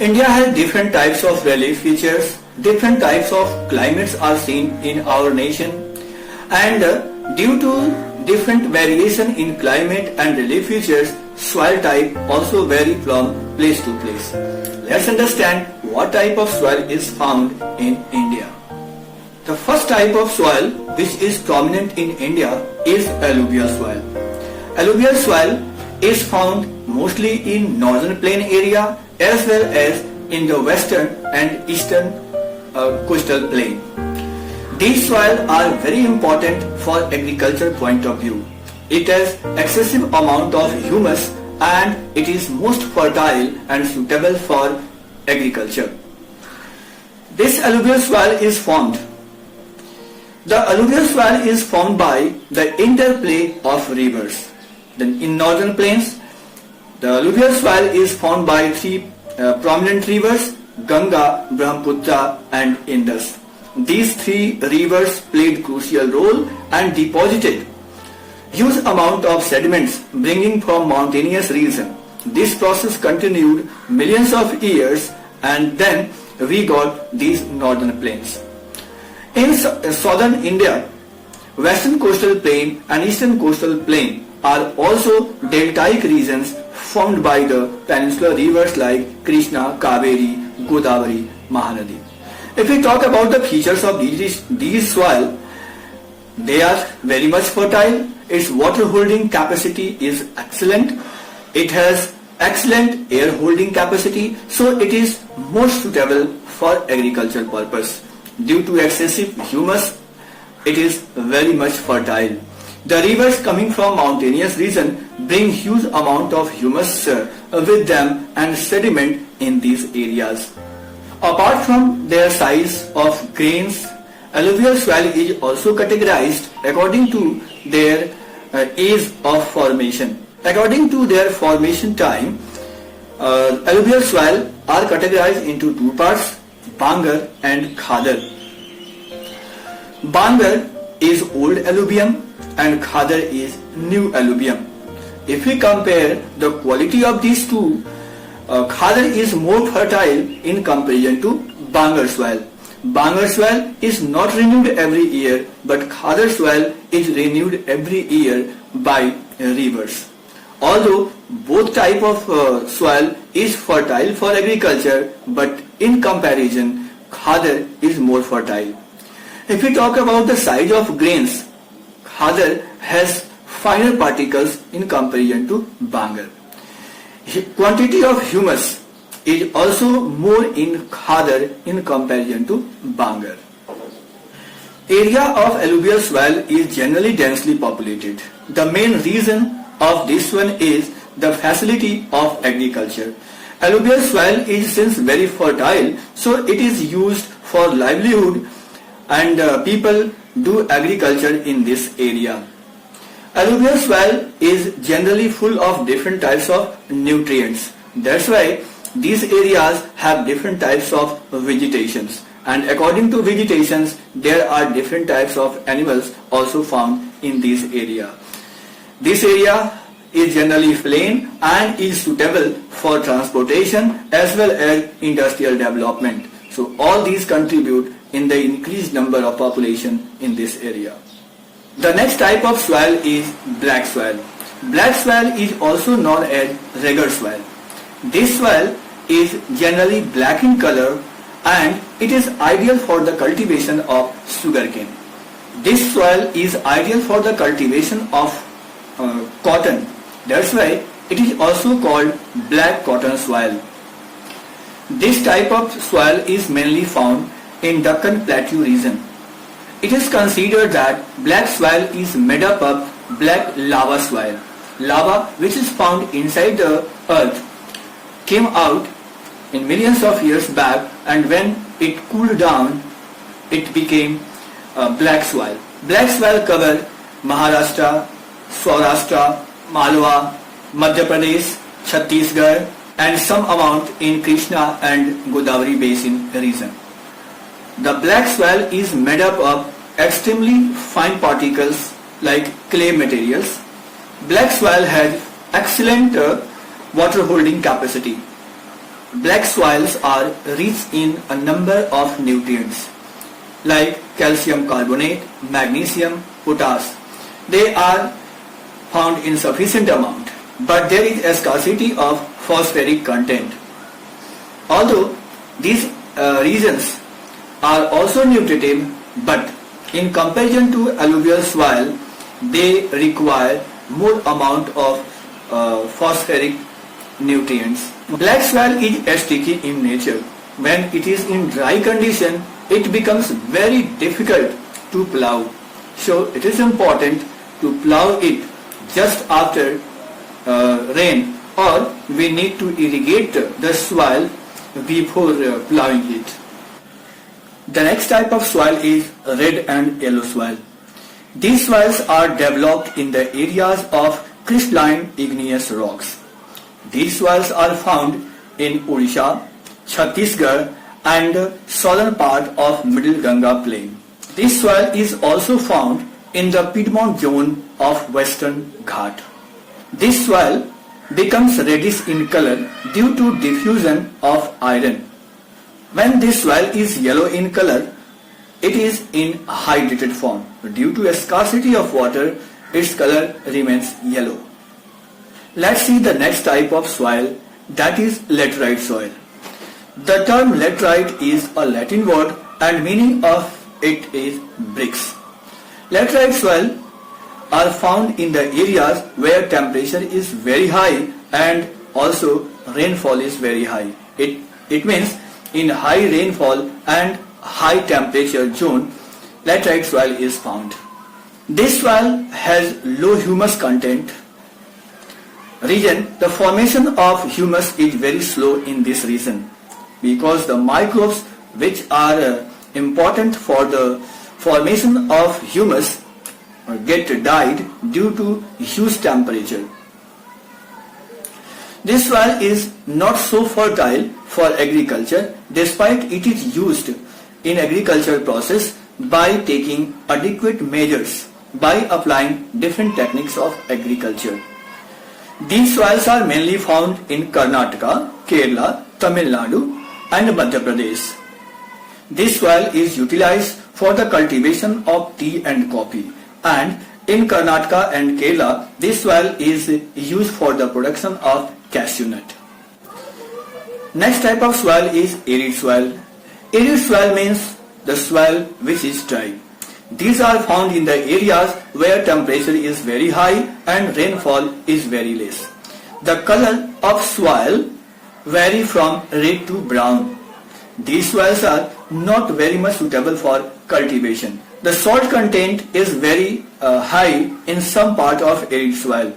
India has different types of relief features, different types of climates are seen in our nation, and due to different variation in climate and relief features, soil type also vary from place to place. Let's understand what type of soil is found in India. The first type of soil which is prominent in India is alluvial soil. Alluvial soil is found mostly in northern plain area as well as in the western and eastern coastal plain. These soils are very important for agriculture point of view. It has excessive amount of humus and it is most fertile and suitable for agriculture. This alluvial soil is formed. The alluvial soil is formed by the interplay of rivers. Then in northern plains, the alluvial soil is formed by three prominent rivers, Ganga, Brahmaputra and Indus. These three rivers played crucial role and deposited huge amount of sediments bringing from mountainous region. This process continued millions of years and then we got these northern plains. In southern India, western coastal plain and eastern coastal plain are also deltaic regions formed by the peninsular rivers like Krishna, Kaveri, Godavari, Mahanadi. If we talk about the features of these soil, they are very much fertile. Its water holding capacity is excellent. It has excellent air holding capacity, so it is most suitable for agricultural purpose. Due to excessive humus, it is very much fertile. The rivers coming from mountainous region bring huge amount of humus with them and sediment in these areas. Apart from their size of grains, alluvial soil is also categorized according to their age of formation. According to their formation time, alluvial soil are categorized into two parts, Bangar and Khadar. Bangar is old alluvium and Khadar is new alluvium. If we compare the quality of these two, Khadar is more fertile in comparison to Bangar soil. Bangar soil is not renewed every year, but Khadar soil is renewed every year by rivers. Although both type of soil is fertile for agriculture, but in comparison, Khadar is more fertile. If we talk about the size of grains, Khadar has finer particles in comparison to Bangar. Quantity of humus is also more in Khadar in comparison to Bangar. Area of alluvial soil is generally densely populated. The main reason of this one is the facility of agriculture. Alluvial soil is since very fertile, so it is used for livelihood and people do agriculture in this area. Alluvial soil is generally full of different types of nutrients. That's why these areas have different types of vegetations, and according to vegetations there are different types of animals also found in this area. This area is generally plain and is suitable for transportation as well as industrial development. So all these contribute in the increased number of population in this area. The next type of soil is black soil. Black soil is also known as regger soil. This soil is generally black in color and it is ideal for the cultivation of sugarcane. This soil is ideal for the cultivation of cotton. That's why it is also called black cotton soil. This type of soil is mainly found in Deccan Plateau region. It is considered that black soil is made up of black lava soil. Lava, which is found inside the earth, came out in millions of years back, and when it cooled down, it became black soil. Black soil cover Maharashtra, Saurashtra, Malwa, Madhya Pradesh, Chhattisgarh, and some amount in Krishna and Godavari basin region. The black soil is made up of extremely fine particles like clay materials. Black soil has excellent water holding capacity. Black soils are rich in a number of nutrients like calcium carbonate, magnesium, potash. They are found in sufficient amount, but there is a scarcity of phosphoric content. Although these regions are also nutritive, but in comparison to alluvial soil, they require more amount of phosphoric nutrients. Black soil is sticky in nature. When it is in dry condition, it becomes very difficult to plow. So it is important to plow it just after rain, or we need to irrigate the soil before plowing it. The next type of soil is red and yellow soil. These soils are developed in the areas of crystalline igneous rocks. These soils are found in Odisha, Chhattisgarh and southern part of Middle Ganga plain. This soil is also found in the Piedmont zone of Western Ghat. This soil becomes reddish in color due to diffusion of iron. When this soil is yellow in color, it is in hydrated form. Due to a scarcity of water, its color remains yellow. Let's see the next type of soil, that is laterite soil. The term laterite is a Latin word and meaning of it is bricks. Laterite soil are found in the areas where temperature is very high and also rainfall is very high. It means in high rainfall and high temperature zone, laterite soil is found. This soil has low humus content region. The formation of humus is very slow in this region because the microbes which are important for the formation of humus get died due to huge temperature. This soil is not so fertile for agriculture despite it is used in agricultural process by taking adequate measures by applying different techniques of agriculture. These soils are mainly found in Karnataka, Kerala, Tamil Nadu and Madhya Pradesh. This soil is utilized for the cultivation of tea and coffee, and in Karnataka and Kerala this soil is used for the production of cashew nut. Next type of soil is arid soil. Arid soil means the soil which is dry. These are found in the areas where temperature is very high and rainfall is very less. The color of soil vary from red to brown. These soils are not very much suitable for cultivation. The salt content is very high in some part of arid soil.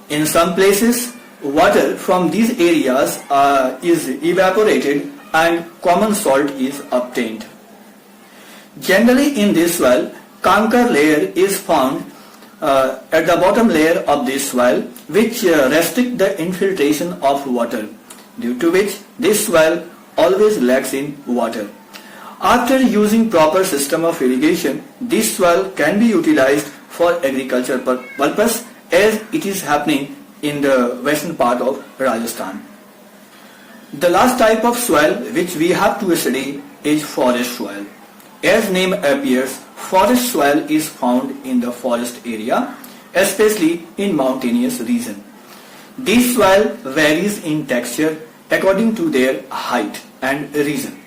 In some places, water from these areas is evaporated and common salt is obtained. Generally in this soil, conker layer is found at the bottom layer of this soil, which restrict the infiltration of water, due to which this soil always lacks in water. After using proper system of irrigation, this soil can be utilized for agricultural purpose as it is happening in the western part of Rajasthan. The last type of soil which we have to study is forest soil. As name appears, forest soil is found in the forest area, especially in mountainous region. This soil varies in texture according to their height and region.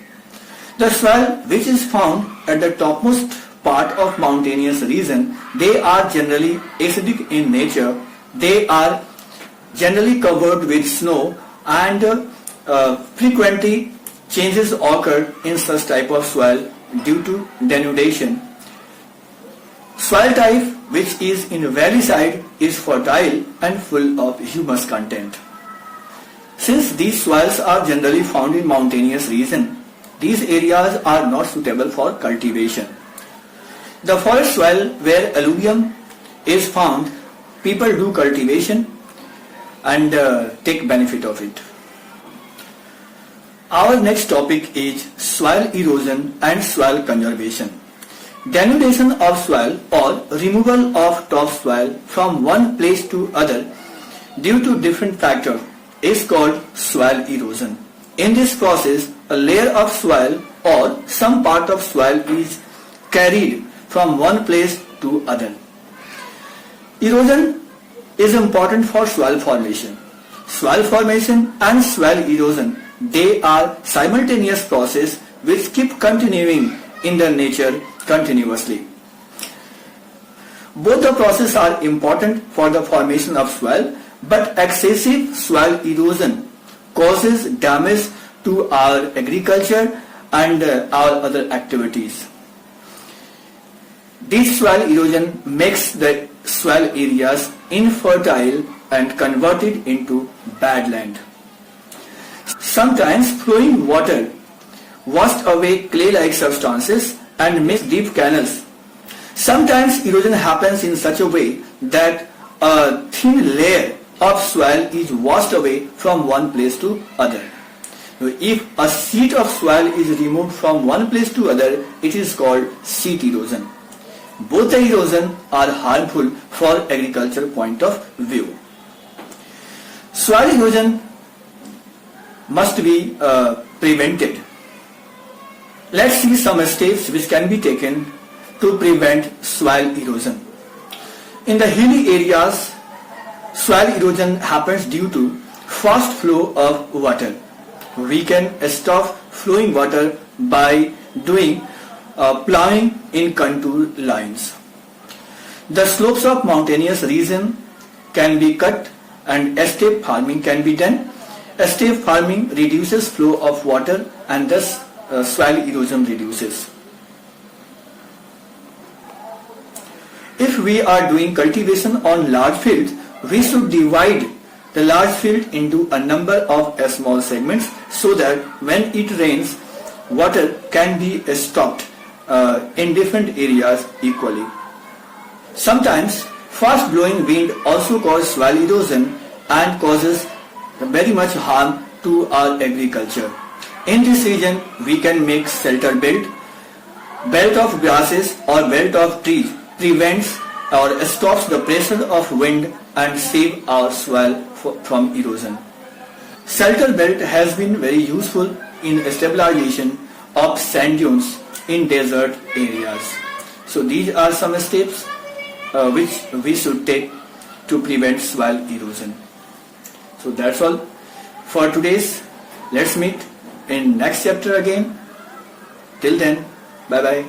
The soil which is found at the topmost part of mountainous region, they are generally acidic in nature. They are generally covered with snow and frequently changes occur in such type of soil due to denudation. Soil type which is in valley side is fertile and full of humus content. Since these soils are generally found in mountainous region, these areas are not suitable for cultivation. The forest soil where alluvium is found, people do cultivation and take benefit of it. Our next topic is soil erosion and soil conservation. Denudation of soil or removal of topsoil from one place to other due to different factors is called soil erosion. In this process, a layer of soil or some part of soil is carried from one place to other. Erosion is important for soil formation. Soil formation and soil erosion, they are simultaneous process which keep continuing in their nature continuously. Both the processes are important for the formation of soil, but excessive soil erosion causes damage to our agriculture and our other activities. This soil erosion makes the soil areas infertile and converted into bad land. Sometimes flowing water washes away clay-like substances and makes deep canals. Sometimes erosion happens in such a way that a thin layer of soil is washed away from one place to other. If a sheet of soil is removed from one place to other, it is called sheet erosion. Both the erosion are harmful for agricultural point of view. Soil erosion must be prevented. Let's see some steps which can be taken to prevent soil erosion. In the hilly areas, soil erosion happens due to fast flow of water. We can stop flowing water by doing plowing in contour lines. The slopes of mountainous region can be cut and escape farming can be done. Escape farming reduces flow of water and thus soil erosion reduces. If we are doing cultivation on large fields, we should divide the large field into a number of small segments so that when it rains, water can be stocked in different areas equally. Sometimes fast blowing wind also causes soil erosion and causes very much harm to our agriculture. In this region, we can make shelter belt of grasses or belt of trees prevents or stops the pressure of wind and save our soil from erosion. Shelter belt has been very useful in stabilization of sand dunes in desert areas. So these are some steps which we should take to prevent soil erosion. So that's all for today's. Let's meet in next chapter again. Till then, bye bye.